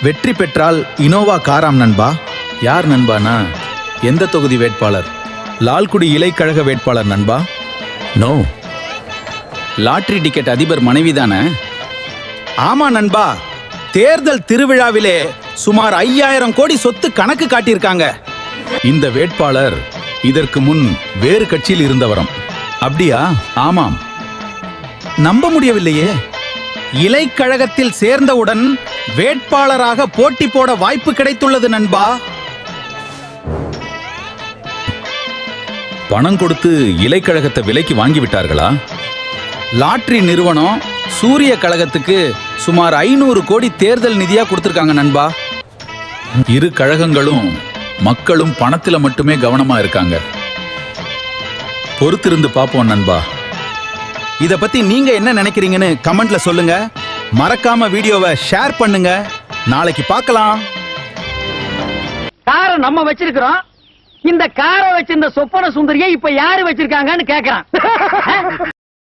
வெற்றி பெற்றால் இனோவா காராம் நண்பா. யார் நண்பானா? எந்த தொகுதி வேட்பாளர்? லால்குடி இலைக்கழக வேட்பாளர் நண்பா. நோ, லாட்டரி டிக்கெட் அதிபர் மனைவிதானே? ஆமா நண்பா, தேர்தல் திருவிழாவிலே சுமார் 5000 கோடி சொத்து கணக்கு காட்டியிருக்காங்க. இந்த வேட்பாளர் இதற்கு முன் வேறு கட்சியில் இருந்தவரம். அப்படியா? ஆமாம். நம்ப முடியவில்லையே. இலைக்கழகத்தில் சேர்ந்தவுடன் வேட்பாளராக போட்டி போட வாய்ப்பு கிடைத்துள்ளது நண்பா. பணம் கொடுத்து இலைக்கழகத்தை விலைக்கு வாங்கிவிட்டார்களா? லாட்டரி நிறுவனம் சூரிய கழகத்துக்கு சுமார் 500 கோடி தேர்தல் நிதியா கொடுத்திருக்காங்க நண்பா. இரு கழகங்களும் மக்களும் பணத்துல மட்டுமே கவனமா இருக்காங்க. பொறுத்திருந்து பாப்போம் நண்பா. இத பத்தி நீங்க என்ன நினைக்கிறீங்கன்னு கமெண்ட்ல சொல்லுங்க. மறக்காம வீடியோவை ஷேர் பண்ணுங்க. நாளைக்கு பார்க்கலாம். காரை நம்ம வச்சிருக்கிறோம். இந்த காரை வச்சிருந்த சொப்பன சுந்தரியை இப்ப யாரு வச்சிருக்காங்கன்னு கேக்குறான்.